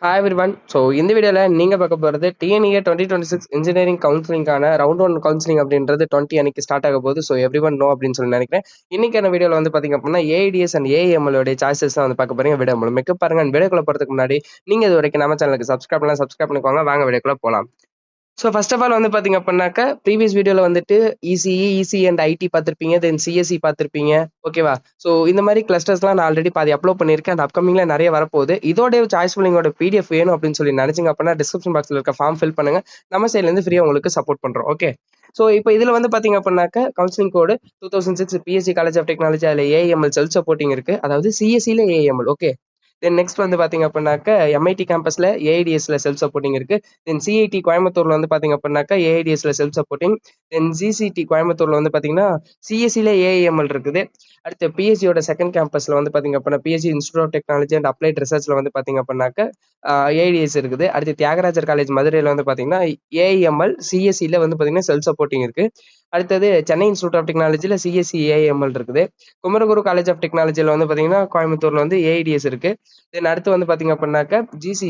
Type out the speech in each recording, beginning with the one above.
Hi everyone. So இந்த வீடியோவில் நீங்கள் பார்க்க போகிறது டிஎன்இஏ 2026 இன்ஜினியரிங் கவுன்சிலிங்கான ரவுண்ட் ஒன் கவுன்சிலிங் அப்படின்றது 20 அன்னைக்கு ஸ்டார்ட் ஆக போகுது. ஸோ எவ்ரி ஒன் நோ அப்படின்னு சொல்லி நினைக்கிறேன். இன்னைக்கான வீடியோவில் வந்து பார்த்தீங்க அப்படின்னா ஏஐடிஎஸ் அண்ட் ஏஎம்எல் சாய்ஸஸ் தான் வந்து பார்க்க போறீங்க. வீடியோ முழுமைக்கு பாருங்க. வீடியோக்குள்ள போகிறதுக்கு முன்னாடி நீங்கள் இது வரைக்கும் நம்ம சேனலுக்கு சப்ஸ்கிரைப் பண்ணிக்கோங்க. வாங்க வீடியோக்குள்ள போகலாம். ஸோ ஃபர்ஸ்ட் ஆஃப் ஆல் வந்து பார்த்தீங்க அப்படின்னாக்கா ப்ரீவியஸ் வீடியோவில் வந்துட்டு இசிஇ அண்ட் ஐடி பார்த்துருப்பீங்க, தென் சிஎஸ்சி பார்த்துருப்பீங்க. ஓகேவா? ஸோ இந்த மாதிரி கிளஸ்டர்ஸ்லாம் நான் ஆல்ரெடி பாதி அப்லோட் பண்ணியிருக்கேன். அந்த அப்கமிங்ல நிறைய வரப்போகுது. இதோட சாய்ஸ் ஃபில்லிங்கோட பிடிஎஃப் வேணும் அப்படின்னு சொல்லி நினைச்சிங்க அப்படின்னா டிஸ்கிரிப்ஷன் பாக்ஸில் இருக்க ஃபார்ம் ஃபில் பண்ணுங்க. நம்ம சைட்லேருந்து ஃப்ரீயாக உங்களுக்கு சப்போர்ட் பண்ணுறோம். ஓகே. ஸோ இப்போ இதில் வந்து பார்த்தீங்க அப்படின்னாக்கா counselling code 2006 PSG college of technology. அதில் ஏஎம்எல் செல்ஃப் சப்போர்ட்டிங் இருக்கு. அதாவது சிஎஸ்சியில் ஏஎம்எல். ஓகே. தென் நெக்ஸ்ட் வந்து பார்த்தீங்க அப்படின்னாக்கா எம்ஐடி கேம்பஸில் ஏஐடிஎஸ்ல செல்ஃப் சப்போர்ட்டிங் இருக்கு. தென் சிஐடி கோயம்புத்தூர்ல வந்து பார்த்தீங்க அப்படின்னாக்கா ஏஐடிஎஸ்ல செல்ஃப் சப்போர்ட்டிங். தென் ஜிசிடி கோயம்புத்தூர்ல வந்து பார்த்தீங்கன்னா சிஎஸ்சியில் ஏஐஎம்எல் இருக்குது. அடுத்து பிஎஸ்சியோட செகண்ட் கேம்பஸ்ல வந்து பார்த்தீங்க அப்படின்னா PSG institute of technology and applied ரிசர்ச்ல வந்து பார்த்தீங்க அப்படின்னாக்கா ஏஐடிஎஸ் இருக்குது. அடுத்து தியாகராஜர் காலேஜ் மதுரையில் வந்து பார்த்தீங்கன்னா ஏஐஎம்எல் சிஎஸ்சியில் வந்து பார்த்தீங்கன்னா செல்ஃப் சப்போர்ட்டிங் இருக்கு. அடுத்தது சென்னை இன்ஸ்டியூட் ஆஃப் டெக்னாலஜியில் சிஎஸ்சி ஏஐஎம்எல் இருக்குது. குமரகுரு காலேஜ் ஆஃப் டெக்னாலஜியில் வந்து பார்த்தீங்கன்னா கோயம்புத்தூர்ல வந்து ஏஐடிஎஸ் இருக்கு. தென் அடுத்து வந்து பார்த்தீங்க அப்படின்னாக்கா ஜிசி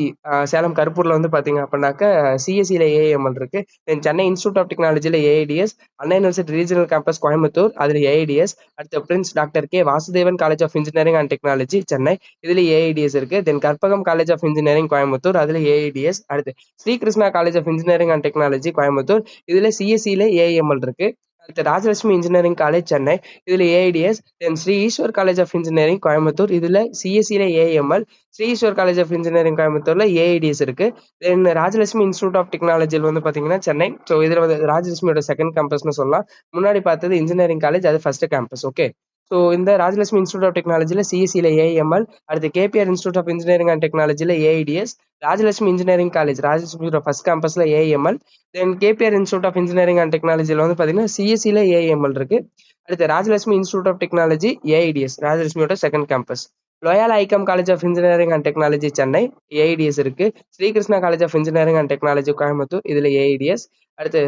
சேலம் கருப்பூர்ல வந்து பார்த்தீங்க அப்படின்னாக்கா சிஎஸ்சியில் ஏஐஎம்எல் இருக்கு. தென் சென்னை இன்ஸ்டியூட் ஆஃப் டெக்னாலஜியில் AIDS, Anna university regional campus Coimbatore அதில் ஏஐடிஎஸ். அடுத்து prince doctor K Vasudevan college of engineering and technology Chennai, இதுல ஏஐடிஎஸ் இருக்கு. Then Karpagam college of engineering Coimbatore, அதுல ஏஐடிஎஸ். அடுத்து Sri Krishna college of engineering and technology Coimbatore, இதுல சிஎஸ்சியில் ஏஐஎம்எல் இருக்கு. அடுத்து ராஜலட்சுமி இன்ஜினியரிங் காலேஜ் சென்னை, இதுல AIDS. Then Sri Eswar college of engineering Coimbatore, இதுல சிஎஸ்சியில் AML. Sri Eswar college of engineering கோயம்புத்தூர்ல ஏஐடிஎஸ் இருக்கு. தென் ராஜலட்சுமி இன்ஸ்டியூட் ஆஃப் டெக்னாலஜியில் வந்து பாத்தீங்கன்னா சென்னை. ஸோ இதுல வந்து ராஜலட்சுமியோட செகண்ட் கேம்பஸ்னு சொல்லலாம். முன்னாடி பார்த்தது இன்ஜினியரிங் காலேஜ், அது ஃபர்ஸ்ட் கேம்பஸ். ஓகே. ஸோ இந்த ராஜலட்சுமி இன்ஸ்டியூட் ஆஃப் டெக்னாலஜியில் சிஎஸ்சியில் ஏஎம்எல், அடுத்து KPR institute of engineering and டெக்னாலஜியில் ஏஐடிஎஸ், ராஜலட்சுமி இன்ஜினியரிங் காலேஜ் ராஜலட்சுமியோட ஃபர்ஸ்ட் கேம்பஸ்ல AML. Then KPR institute of engineering and டெக்னாலஜியில் வந்து பார்த்தீங்கன்னா சிஎஸ்சியில் ஏஎம்எல் இருக்கு. அடுத்து Rajalakshmi institute of technology AIDS, ராஜலட்சுமியோட second campus. Loyola ICAM college of engineering and technology Chennai, AIDS இருக்கு. Sri Krishna college of engineering and technology Coimbatore, இதுல ஏஐடிஎஸ். அடுத்து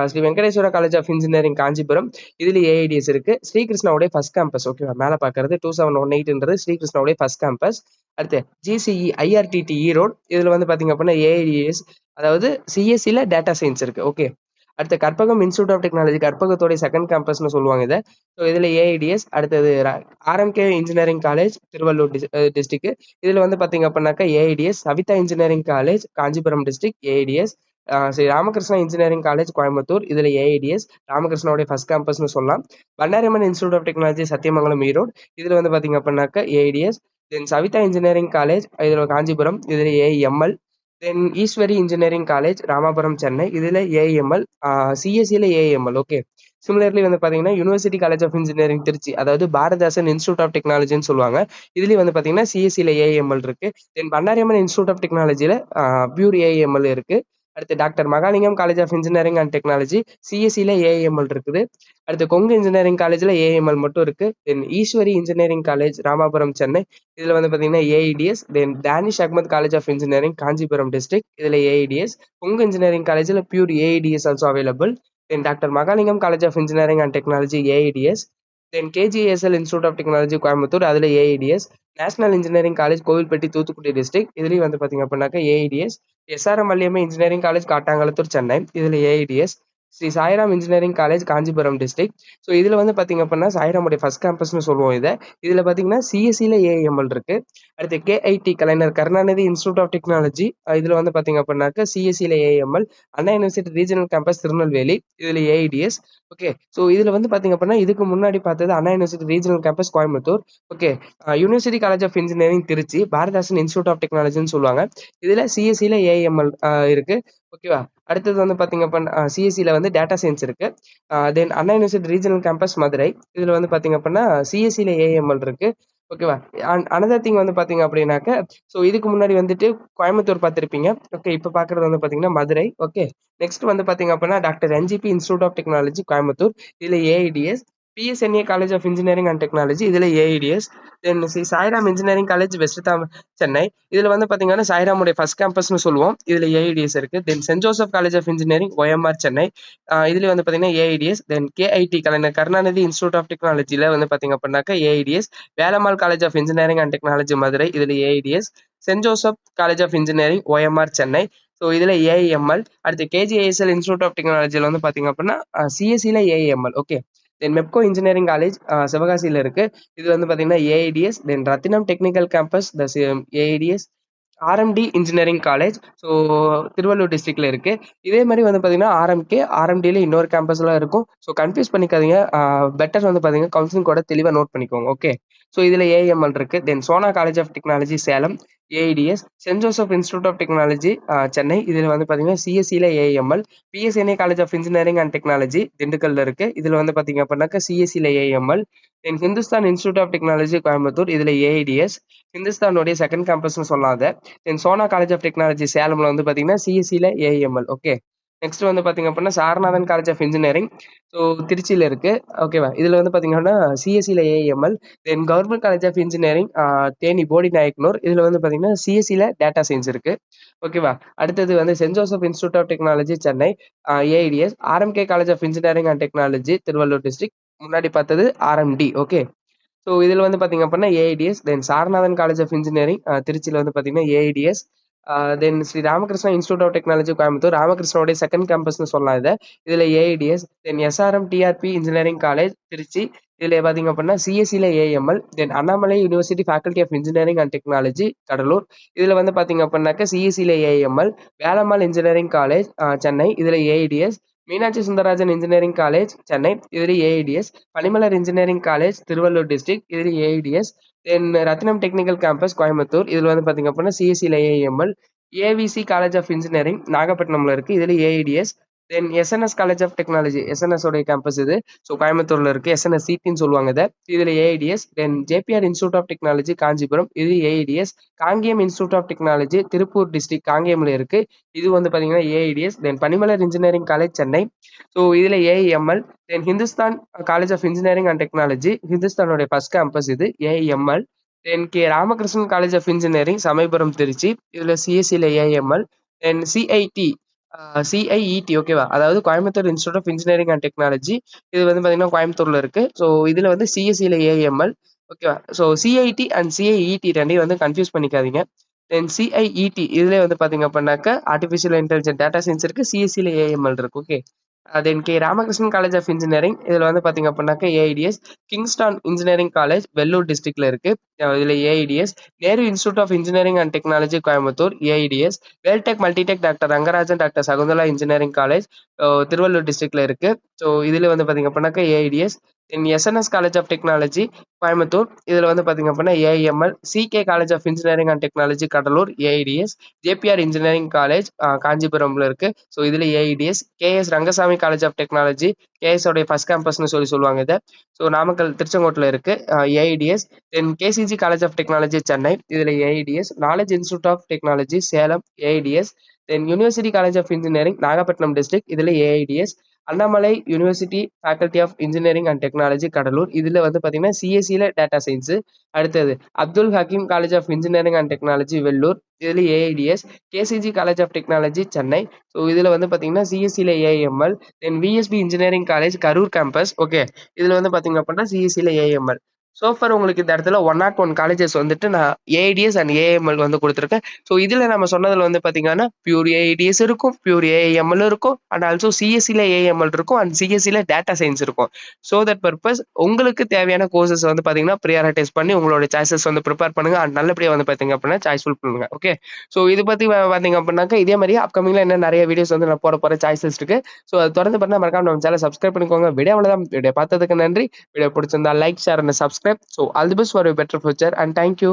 Sri Venkateswara college of engineering Kanchipuram, இதுல ஏஐடிஎஸ் இருக்கு. ஸ்ரீகிருஷ்ணாவுடைய ஃபர்ஸ்ட் கேம்பஸ். ஓகேவா? மேல பாக்குறது 2718ன்றது ஸ்ரீகிருஷ்ணாவுடைய ஃபர்ஸ்ட் கேம்பஸ். அடுத்து ஜிசிஇ ஐஆர்டிடி ஈரோடு, இதுல வந்து பாத்தீங்க அப்படின்னா ஏஐடிஎஸ், அதாவது சிஎஸ்சியில் டேட்டா சயின்ஸ் இருக்கு. ஓகே. அடுத்து கற்பகம் இன்ஸ்டியூட் ஆஃப் டெக்னாலஜி, கற்பகத்தோடைய செகண்ட் கேம்பஸ்னு சொல்லுவாங்க இதை. ஸோ இதுல ஏஐடிஎஸ். அடுத்தது RMK engineering college Thiruvallur district, இதுல வந்து பாத்தீங்க அப்படின்னாக்கா AIDS. Savitha engineering college Kanchipuram district, AIDS. Sri Ramakrishna engineering college Coimbatore, இதுல ஏஐடிஎஸ், ராமகிருஷ்ணாவுடைய ஃபர்ஸ்ட் கேம்பஸ்னு சொல்லலாம். Bannariamman institute of technology Sathyamangalam Erode, இதுல வந்து பாத்தீங்க அப்படின்னாக்கா AIDS. Then Savitha engineering college இதுல காஞ்சிபுரம், இதுல AIML. Then Easwari engineering college Ramapuram Chennai, இதுல ஏஎம்எல். சிஎஸ்சியில் ஏஎம்எல். ஓகே. சிமிலர்லி வந்து பாத்தீங்கன்னா university college of engineering Trichy, அதாவது பாரதாசன் இன்ஸ்டியூட் ஆஃப் டெக்னாலஜின்னு சொல்லுவாங்க, இதுலயும் வந்து பாத்தீங்கன்னா சிஎஸ்சியில் ஏஎம்எல் இருக்கு. தென் பண்டாரியம்மன் இன்ஸ்டியூட் ஆஃப் டெக்னாலஜியில பியூர் ஏஎம்எல் இருக்கு. அடுத்து doctor Mahalingam college of engineering and technology சிஎஸ்சியில் ஏஎம்எல் இருக்குது. அடுத்து கொங்கு இன்ஜினியரிங் காலேஜ்ல ஏஎம்எல் மட்டும் இருக்கு. Then Easwari engineering college Ramapuram Chennai, இதுல வந்து பாத்தீங்கன்னா AIDS. Then Dhanish Ahmed college of engineering Kanchipuram district, இதுல ஏஐடிஎஸ். கொங்கு இன்ஜினியரிங் காலேஜ்ல pure AIDS also available. Then doctor Mahalingam college of engineering and technology AIDS. Then KGSL institute of technology Coimbatore, அதுல AIDS. National engineering college Kovilpatti Thoothukudi district, இதுலயும் வந்து பாத்தீங்க அப்படின்னாக்கா AIDS. SRM Valliammai engineering college Kattankulathur Chennai, இதுல AIDS. Sri Sairam engineering college Kanchipuram district. So இதுல வந்து பாத்தீங்க அப்படின்னா சாய்ராமுடைய ஃபர்ஸ்ட் கேம்பஸ்னு சொல்லுவோம் இதை. இதுல பாத்தீங்கன்னா சிஎஸ்சியில் ஏஎம்எல் இருக்கு. அடுத்து கேஐடி Kalaignar Karunanidhi institute of technology, இதுல வந்து பாத்தீங்க அப்படின்னாக்கா சிஎஸ்சியில் ஏஎம்எல். அண்ணா யூனிவர்சிட்டி ரீஜனல் கேம்பஸ் திருநெல்வேலி, இதுல ஏஐடிஎஸ். ஓகே. ஸோ இதுல வந்து பாத்தீங்க அப்படின்னா இதுக்கு முன்னாடி பார்த்தது Anna university regional campus Coimbatore. Okay. University college of engineering Trichy, Bharathidasan institute of டெக்னாலஜின்னு சொல்லுவாங்க, இதுல சிஎஸ்சியில் ஏஎம்எல் இருக்கு. ஓகேவா? அடுத்தது வந்து பாத்தீங்க அப்படின்னா சிஎஸ்சியில் வந்து டேட்டா சயின்ஸ் இருக்கு. தென் அண்ணா யூனிவர்சிட்டி ரீஜனல் கேம்பஸ் மதுரை, இதுல வந்து பாத்தீங்க அப்படின்னா சிஎஸ்சியில் ஏஎம்எல் இருக்கு. ஓகேவா? அனதர் திங் வந்து பாத்தீங்க அப்படின்னாக்க ஸோ இதுக்கு முன்னாடி வந்துட்டு கோயம்புத்தூர் பார்த்துருப்பீங்க. ஓகே. இப்போ பார்க்குறது வந்து பாத்தீங்கன்னா மதுரை. ஓகே. நெக்ஸ்ட் வந்து பாத்தீங்க அப்படின்னா doctor NGP institute of technology Coimbatore, இதுல AIDS. PSNA college of engineering and technology, இதுல AIDS. Then Sri Sairam engineering college west Chennai, இதுல வந்து பாத்தீங்கன்னா சாய்ராமுடைய ஃபர்ஸ்ட் கேம்பஸ்னு சொல்லுவோம், இதுல ஏஐடிஎஸ் இருக்கு. Then saint Joseph college of engineering OMR Chennai, இதுல வந்து பாத்தீங்கன்னா AIDS. Then KIT Kalaignar Karunanidhi institute of டெக்னாலஜில வந்து பாத்தீங்க அப்படின்னாக்கா AIDS. Velammal college of engineering and technology Madurai, இதுல AIDS. Saint Joseph college of engineering OMR Chennai. So இதில் ஏஐஎம்எல். அடுத்து கேஜிஐஎஸ்எல் இன்ஸ்டியூட் ஆஃப் டெக்னாலஜியில் வந்து பார்த்தீங்க அப்படின்னா சிஎஸ்சியில் AIML. Okay. Then Mepco engineering college சிவகாசியில் இருக்கு. இது வந்து பார்த்தீங்கன்னா AIDS. Then Rathinam technical campus AIDS. RMD engineering college. So Tiruvallur டிஸ்ட்ரிக்ட்ல இருக்கு. இதே மாதிரி வந்து பார்த்தீங்கன்னா ஆர்எம்டியில் இன்னொரு கேம்பஸ்லாம் இருக்கும். ஸோ கன்ஃபியூஸ் பண்ணிக்காதீங்க. பெட்டர் வந்து பார்த்தீங்கன்னா கவுன்சிலிங் கூட தெளிவாக நோட் பண்ணிக்கோங்க. ஓகே. ஸோ இதில் ஏஎம்எல் இருக்கு. Then Sona college of technology Salem AIDS. Saint Joseph institute of technology Chennai. இதில் வந்து பார்த்தீங்கன்னா சிஎஸ்சியில் AML. PSNA college of engineering and technology திண்டுக்கல்ல இருக்கு. இதில் வந்து பார்த்தீங்க அப்படின்னாக்கா சிஎஸ்சியில் AML. Then Hindustan institute of technology Coimbatore. இதில் ஏஐடிஎஸ். ஹிந்துஸ்தானுடைய செகண்ட் கேம்பஸ்னு சொல்லாத. Then Sona college of technology சேலம்ல வந்து பார்த்தீங்கன்னா சிஎஸ்சியில் ஏஎம்எல். ஓகே. நெக்ஸ்ட் வந்து பார்த்தீங்க அப்படின்னா Saranathan college of engineering. So திருச்சியில் இருக்கு. ஓகேவா. இதில் வந்து பார்த்தீங்கன்னா சிஎஸ்சியில் AML. Then government college of engineering Theni Bodi Nayakanur. இதில் வந்து பார்த்தீங்கன்னா சிஎஸ்சியில் டேட்டா சயின்ஸ் இருக்கு. ஓகேவா. அடுத்தது வந்து saint Joseph institute of technology Chennai AIDS. RMK college of engineering and technology Thiruvallur district. முன்னாடி பார்த்தது ஆர்எம்டி. ஓகே. ஸோ இதில் வந்து பார்த்தீங்க அப்படின்னா AIDS. Then Saranathan college of engineering திருச்சியில் வந்து பார்த்தீங்கன்னா AIDS. Then Sri Ramakrishna institute of technology Coimbatore. ராமகிருஷ்ணனுடைய செகண்ட் கேம்பஸ்னு சொல்லலாம் இதை. இதில் AIDS. Then SRM TRP engineering college Trichy. இதில் பார்த்தீங்க அப்படின்னா சிஎஸ்சியில் AML. Then Annamalai university faculty of engineering and technology Cuddalore. இதில் வந்து பார்த்தீங்க அப்படின்னாக்கா சிஎஸ்சியில் AML. Velammal engineering college Chennai. இதில் AIDS. Meenakshi Sundararajan engineering college Chennai. இதில் AIDS. Panimalar engineering college Thiruvallur district. இதில் AIDS. Then Rathnam technical campus Coimbatore. இதில் வந்து பார்த்தீங்க அப்படின்னா சிஎஸ்சியில் AML. AVC college of engineering நாகப்பட்டினம்ல இருக்கு. இதில் AIDS. Then SNS college of technology SNS உடைய கேம்பஸ் இது. ஸோ கோயம்புத்தூர்ல இருக்கு. எஸ்என்எஸ் சிடின்னு சொல்லுவாங்க இதை. இதில் AIDS. Then JPR institute of technology Kanchipuram. இது AIDS. Kangeyam institute of technology Tiruppur district காங்கேயம்ல இருக்கு. இது வந்து பார்த்தீங்கன்னா AIDS. Then Panimalar engineering college Chennai. So இதில் AIML. Then Hindustan college of engineering and technology ஹிந்துஸ்தானுடைய ஃபர்ஸ்ட் கேம்பஸ் இது AIML. Then K Ramakrishnan college of engineering Samayapuram Trichy. இதில் சிஎஸ்சியில் ஏஐஎம்எல். தென் சிஐஇடி ஓகேவா. அதாவது Coimbatore institute of engineering and technology. இது வந்து பார்த்தீங்கன்னா கோயம்புத்தூர்ல இருக்கு. ஸோ இதில் வந்து சிஎஸ்சியில் ஏஐஎம்எல். ஓகேவா. ஸோ சிஐடி அண்ட் சிஐஇடி ரெண்டையும் வந்து கன்ஃபியூஸ் பண்ணிக்காதீங்க. தென் சிஐஇடி இதுல வந்து பாத்தீங்க அப்படின்னாக்க ஆர்டிஃபிஷியல் இன்டெலிஜென்ட் டேட்டா சயின்ஸ் இருக்கு. சிஎஸ்சியில் ஏஎம்எல் இருக்கு. Okay. Then K Ramakrishnan college of engineering. இதில் வந்து பார்த்தீங்க அப்படின்னாக்க AIDS. Kingston engineering college Vellore டிஸ்ட்ரிக்ட்ல இருக்கு. இதில் AIDS. Nehru institute of engineering and technology Coimbatore AIDS. Veltech multitech doctor Rangarajan doctor Sakunthala engineering college Thiruvallur டிஸ்ட்ரிக்ட்ல இருக்கு. ஸோ இதில் வந்து பார்த்தீங்க அப்படின்னாக்க AIDS. Then SNS college of technology Coimbatore. இதில் வந்து பார்த்தீங்க அப்படின்னா AIML. CK college of engineering and technology Cuddalore AIDS. JPR engineering college காஞ்சிபுரம்ல இருக்கு. ஸோ இதில் AIDS. KS Rangasamy college of technology KS உடைய ஃபர்ஸ்ட் கேம்பஸ்னு சொல்லுவாங்க இதை. ஸோ நாமக்கல் திருச்செங்கோட்டில் இருக்கு AIDS. Then KCG college of technology Chennai. இதில் AIDS. Knowledge institute of technology Salem AIDS. Then university college of engineering Nagapattinam district. இதில் AIDS. Annamalai university faculty of engineering and technology Cuddalore. இதில் வந்து பார்த்தீங்கன்னா சிஎஸ்சியில் டேட்டா சயின்ஸ். அடுத்தது Abdul Hakeem college of engineering and technology Vellur. இதில் AIDS. KCG college of technology Chennai. So இதில் வந்து பார்த்தீங்கன்னா சிஎஸ்சியில் AML. Then VSB engineering college Karur campus. Okay. இதில் வந்து பார்த்தீங்க அப்படின்னா சிஎஸ்சியில் ஏஎம்எல். சோஃபர் உங்களுக்கு இந்த இடத்துல 101 காலேஜஸ் வந்துட்டு நான் ஏஐடிஎஸ் அண்ட் ஏஎம்எல் வந்து கொடுத்துருக்கேன். ஸோ இதில் நம்ம சொன்னதில் வந்து பார்த்தீங்கன்னா பியூர் ஏஐடிஎஸ் இருக்கும், பியூர் ஏஎம்எல் இருக்கும், அண்ட் ஆல்சோ சிஎஸ்சியில் ஏஎம்எல் இருக்கும், அண்ட் சிஎஸ்சியில் டேட்டா சயின்ஸ் இருக்கும். ஸோ தட் பர்பஸ் உங்களுக்கு தேவையான கோர்சஸ் வந்து பார்த்தீங்கன்னா ப்ரியாரிட்டைஸ் பண்ணி உங்களோட சாய்ஸஸ் வந்து ப்ரிப்பேர் பண்ணுங்க. அண்ட் நல்லபடியாக வந்து பார்த்தீங்க அப்படின்னா சாய்ஸ்ஃபுல் பண்ணுங்க. ஓகே. ஸோ இது பற்றி பார்த்தீங்க அப்படின்னாக்கா இதே மாதிரி அப்கமிங்ல என்ன நிறைய வீடியோஸ் வந்து நான் போட சாய்ஸஸ் இருக்கு. ஸோ அது தொடர்ந்து பண்ணால் மறக்காம நம்ம சேனல் சப்ஸ்கிரைப் பண்ணிக்கோங்க. வீடியோ பார்த்ததுக்கு நன்றி. வீடியோ பிடிச்சிருந்தா like, share and subscribe. So all the best for a better future and thank you.